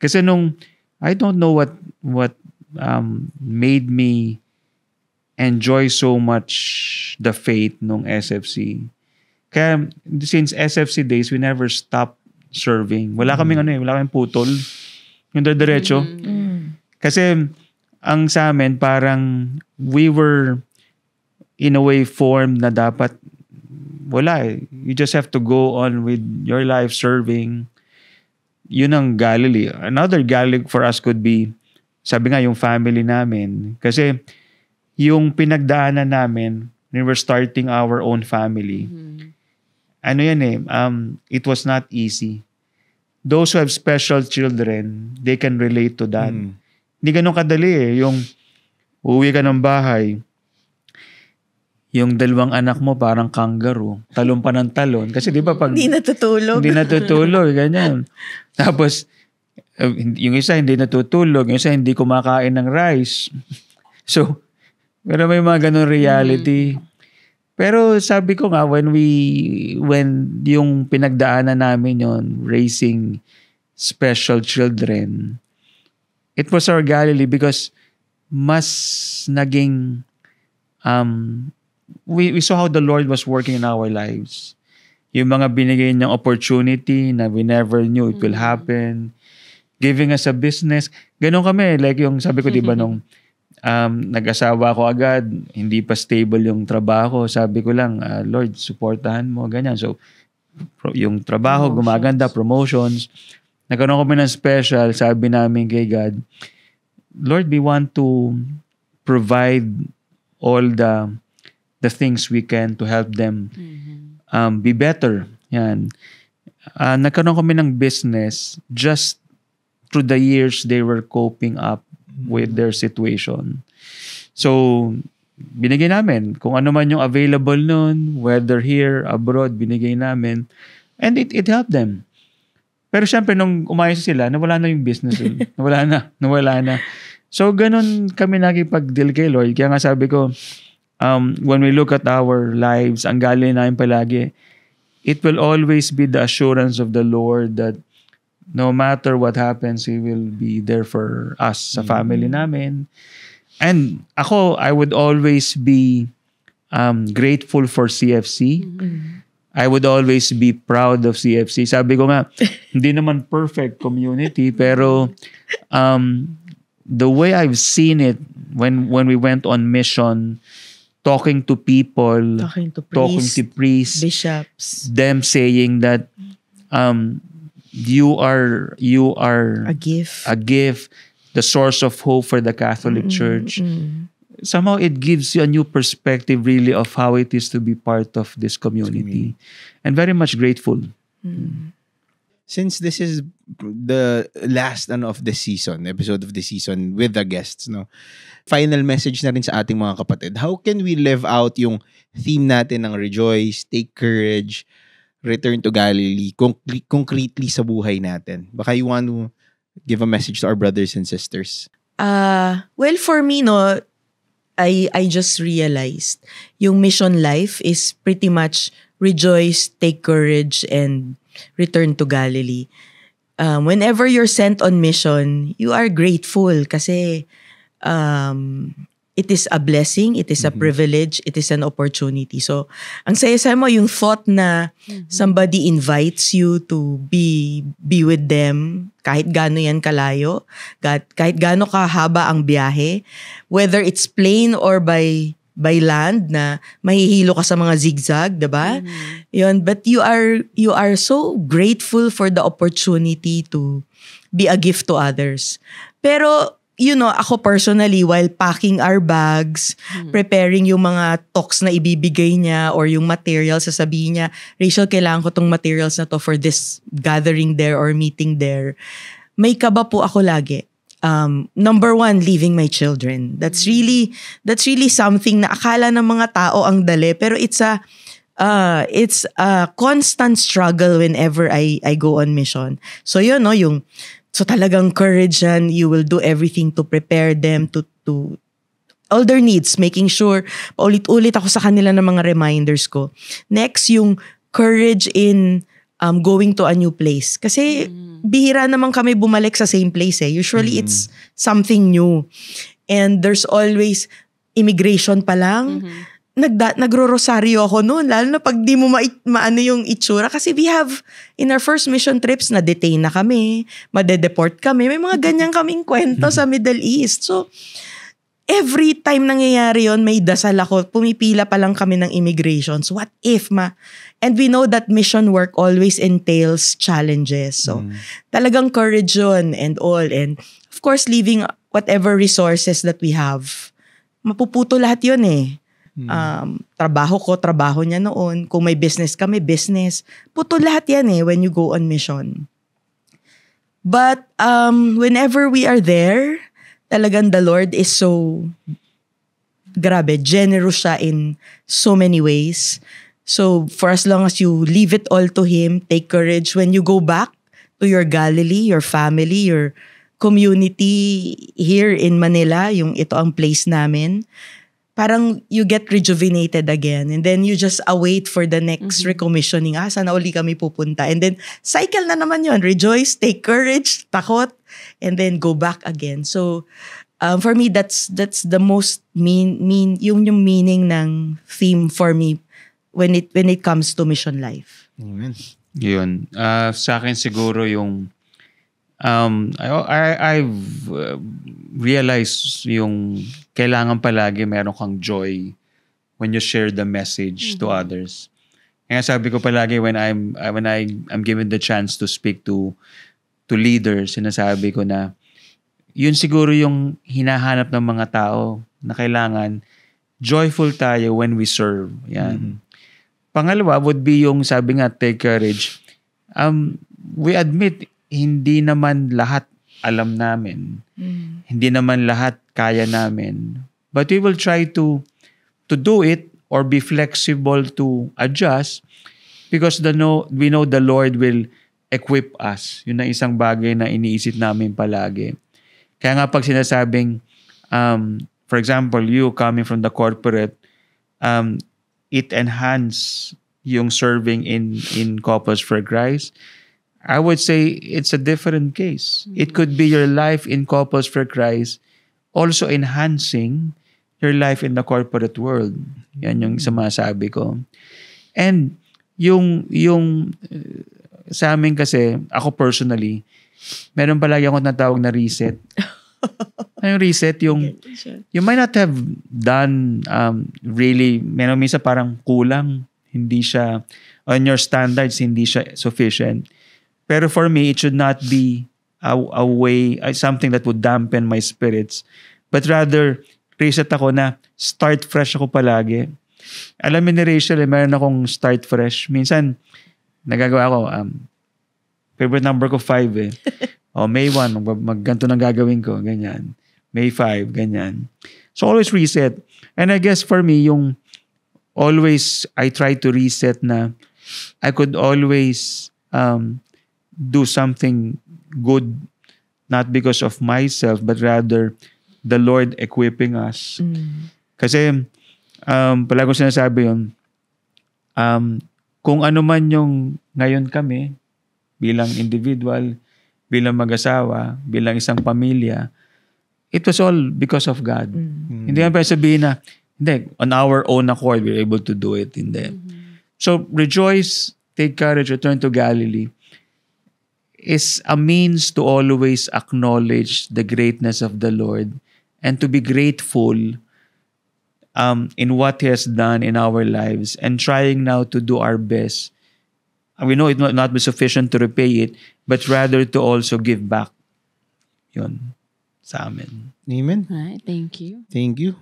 kasi nung I don't know what made me enjoy so much the faith nung SFC. Kaya since SFC days, we never stopped serving. Wala kaming wala kaming putol. Yung diretso. Kasi ang sa amin, parang we were in a way formed na dapat wala eh. You just have to go on with your life serving. Yun ang Galilee. Another Galilee for us could be, sabi nga, yung family namin. Kasi yung pinagdaanan namin when we're starting our own family, ano yan eh, it was not easy. Those who have special children, they can relate to that. Hindi ganun kadali eh. Yung uwi ka ng bahay, yung dalawang anak mo parang kangaroo, talon pa ng talon. Kasi di ba pag... Hindi natutulog. Hindi natutulog, ganyan. Tapos, yung isa hindi natutulog, yung isa hindi kumakain ng rice. So, pero may mga ganun reality. Pero sabi ko nga, when yung pinagdaanan namin yon, raising special children, it was our Galilee because mas naging, we saw how the Lord was working in our lives. Yung mga binigay niyang opportunity na we never knew it will happen. Giving us a business. Ganon kami. Like yung sabi ko, di ba, nung nag-asawa ko agad, hindi pa stable yung trabaho. Sabi ko lang, Lord, supportahan mo. Ganyan. So, yung trabaho, gumaganda, promotions. Nagkaroon kami ng special. Sabi namin kay God, Lord, we want to provide all the things we can to help them be better. Yan. Nagkaroon kami ng business just through the years they were coping up with their situation. So, binigay namin. Kung ano man yung available nun, whether here, abroad, binigay namin. And it helped them. Pero syempre, nung umayos sila, nawala na yung business. Nawala na. So, ganun kami nakipag-deal kay Lord. Kaya nga sabi ko, when we look at our lives, ang galing namin palagi, it will always be the assurance of the Lord that no matter what happens, He will be there for us sa family namin. And ako, I would always be grateful for CFC. I would always be proud of CFC. Sabi ko nga, hindi naman perfect community, pero the way I've seen it when we went on mission, talking to people, talking to priests, bishops, them saying that you are a gift, the source of hope for the Catholic Church. Somehow it gives you a new perspective really of how it is to be part of this community. And very much grateful. Since this is the last of the season, episode of the season with the guests, no? Final message na rin sa ating mga kapatid. How can we live out yung theme natin ng rejoice, take courage, return to Galilee concretely sa buhay natin? Baka you want to give a message to our brothers and sisters. Well, for me, no, I just realized yung mission life is pretty much rejoice, take courage, and return to Galilee. Whenever you're sent on mission, you are grateful kasi it is a blessing, it is a privilege, it is an opportunity. So, ang saya-saya mo yung thought na somebody invites you to be with them, kahit gaano yan kalayo, kahit gaano kahaba ang biyahe, whether it's plane or by land na mahihilo ka sa mga zigzag, diba? Yun, but you are so grateful for the opportunity to be a gift to others. Pero ako personally, while packing our bags, preparing yung mga talks na ibibigay niya or yung materials, sasabihin niya, Rachel, kailangan ko tong materials na to for this gathering there or meeting there. May kaba po ako lagi. Number one, leaving my children. That's really something na akala ng mga tao ang dali, pero it's a constant struggle whenever I go on mission. So yun, no, so talagang courage yan. You will do everything to prepare them to all their needs, making sure paulit-ulit ako sa kanila ng mga reminders ko. Next, yung courage in going to a new place. Kasi bihira naman kami bumalik sa same place eh. Usually it's something new. And there's always immigration pa lang. Nagro-rosaryo ako noon, lalo na pag di mo maano yung itsura. Kasi we have, in our first mission trips, na-detain na kami, madedeport kami. May mga ganyan kaming kwento sa Middle East. So, every time nangyayari yon, may dasal ako. Pumipila pa lang kami ng immigrations. What if And we know that mission work always entails challenges. So, talagang courage yun and all. And of course, leaving whatever resources that we have. Mapuputo lahat yun eh. Trabaho niya noon. Kung may business kami, business. Puto lahat yan eh when you go on mission. But whenever we are there, talagang the Lord is so generous siya in so many ways. So for as long as you leave it all to Him, take courage. When you go back to your Galilee, your family, your community here in Manila, ito ang place namin, parang you get rejuvenated again. And then you just await for the next recommissioning. Sana uli kami pupunta. And then cycle na naman yon. Rejoice, take courage, takot, and then go back again. So for me, that's the most yung meaning ng theme for me when it comes to mission life. Amen. Yun. Sa akin siguro yung I've realized yung kailangan palagi meron kang joy when you share the message to others. Kaya sabi ko palagi when I'm given the chance to speak to leaders, sinasabi ko na yun siguro yung hinahanap ng mga tao na kailangan joyful tayo when we serve. Yan. Pangalawa would be yung sabi nga, take courage. We admit hindi naman lahat alam namin. Hindi naman lahat kaya namin. But we will try to do it or be flexible to adjust because we know the Lord will equip us. Yun ang isang bagay na iniisip namin palagi. Kaya nga pag sinasabing, for example, you coming from the corporate, it enhance yung serving in Couples for Christ. I would say it's a different case. It could be your life in Couples for Christ also enhancing your life in the corporate world. Yan yung sumasabi ko. And yung sa amin kasi, ako personally, meron palagi akong natawag na reset. Yung reset, yung you might not have done really, meron minsan parang kulang. Hindi siya, on your standards, hindi siya sufficient. Pero for me, it should not be a way, something that would dampen my spirits. But rather, reset ako na start fresh ako palagi. Alam mo ni Rachel, meron akong start fresh. Minsan, nagagawa ko, favorite number ko 5 May 1, ganito nang gagawin ko, ganyan. May 5, ganyan. So always reset. And I guess for me, yung always, I try to reset na I could always do something good, not because of myself, but rather the Lord equipping us. Kasi, palagi ko sinasabi yun, kung ano man yung ngayon kami, bilang individual, bilang mag-asawa, bilang isang pamilya, it was all because of God. Hindi nga pa sabihin na, hindi, on our own accord, we're able to do it. Hindi. So, rejoice, take courage, return to Galilee, is a means to always acknowledge the greatness of the Lord and to be grateful in what He has done in our lives and trying now to do our best. We know it will not be sufficient to repay it, but rather to also give back. Yun, sa amin. Amen. Alright, thank you. Thank you.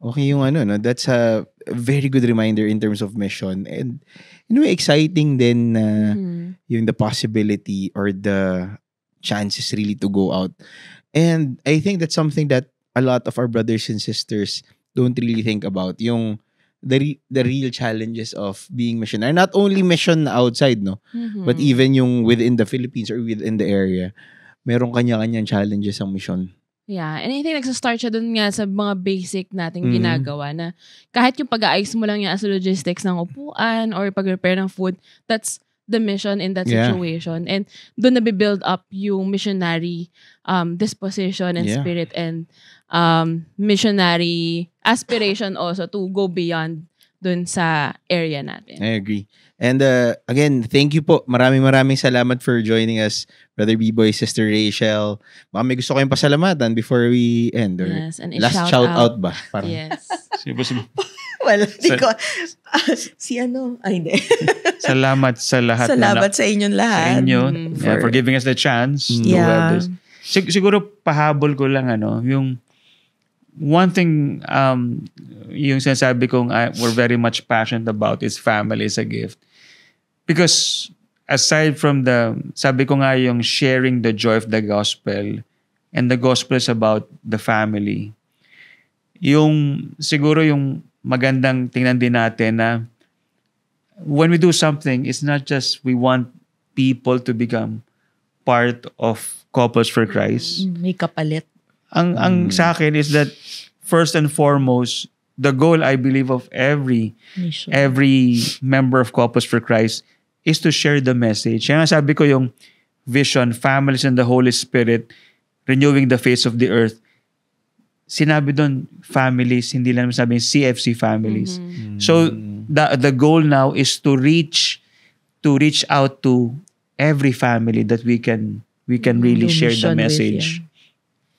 Okay yung no? That's a very good reminder in terms of mission. And exciting din na yung the possibility or the chances really to go out. And I think that's something that a lot of our brothers and sisters don't really think about. Yung the real challenges of being missionary. Not only mission outside, no? But even yung within the Philippines or within the area. Meron kanya-kanyang challenges ang mission. Yeah, and I think nagsastart siya dun nga sa mga basic nating ginagawa na kahit yung pag-aayos mo lang yung as logistics ng upuan or pag-prepare ng food, that's the mission in that Yeah. situation. And doon nabibuild up yung missionary disposition and spirit and missionary aspiration also to go beyond dun sa area natin. I agree. And again, thank you po. Maraming salamat for joining us, Brother B-Boy, Sister Rachel. Baka may gusto kayong pasalamatan before we end. Or Yes, and last shout out ba? Parang, Yes. Wala, di ko. Hindi. Salamat sa lahat. Salamat sa inyong Sa lahat. inyo. For giving us the chance to have this. Siguro pahabol ko lang yung one thing yung sinasabi kong we're very much passionate about is family as a gift. Because aside from sabi ko nga yung sharing the joy of the gospel, and the gospel is about the family. Siguro yung magandang tingnan din natin na when we do something, it's not just we want people to become part of Couples for Christ. May kapalit. Ang sa akin is that first and foremost, the goal I believe of every member of Couples for Christ is to share the message. Kaya nga sabi ko yung vision, families and the Holy Spirit, renewing the face of the earth. Sinabi doon families, hindi lang sabi CFC families. So the goal now is to reach out to every family that we can really share the message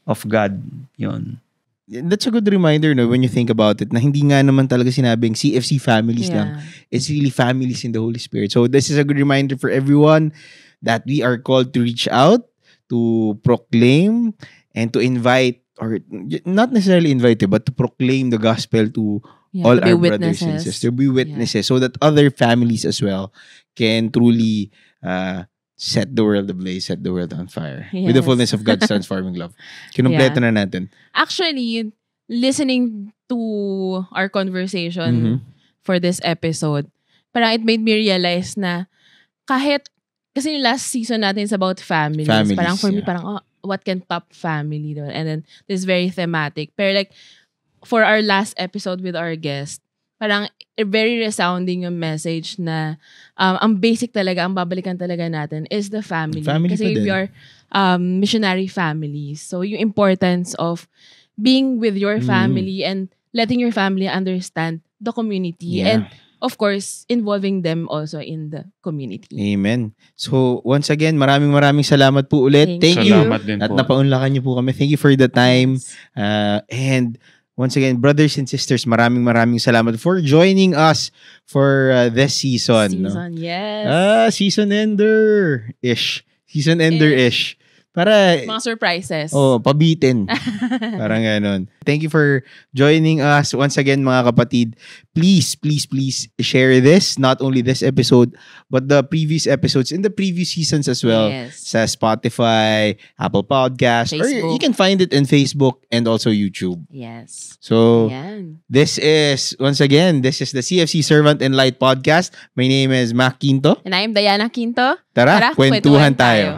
of God. Yun. That's a good reminder, no, when you think about it, na hindi nga naman talaga sinabing CFC families lang. It's really families in the Holy Spirit. So this is a good reminder for everyone that we are called to reach out, to proclaim, and to invite, or not necessarily invite, but to proclaim the gospel to all our brothers and sisters. Be witnesses so that other families as well can truly set the world ablaze, set the world on fire. With the fullness of God's transforming love. Kinumpleto na natin. Actually, listening to our conversation for this episode, parang it made me realize na kasi yung last season natin is about families. Parang for me, parang, what can top family? And then, this is very thematic. Pero like, for our last episode with our guest, parang very resounding yung message na ang basic talaga, ang babalikan talaga natin is the family. Kasi we are missionary families. So yung importance of being with your family and letting your family understand the community and of course, involving them also in the community. Amen. So, once again, maraming salamat po ulit. Thank you. Salamat din At po. napaunlakan niyo po kami. Thank you for the time. And once again, brothers and sisters, maraming salamat for joining us for this season. Yes. Season ender-ish. Season ender-ish. Para mga surprises. Pabitin. Parang ganon. Thank you for joining us. Once again, mga kapatid, please share this, not only this episode, but the previous episodes in the previous seasons as well. Yes. Sa Spotify, Apple Podcasts, or Facebook. you can find it in Facebook and also YouTube. Yes. So, Ayan. this is the CFC Servant and Light Podcast. My name is Mac Quinto. And I'm Diana Quinto. Tara, kwentuhan tayo.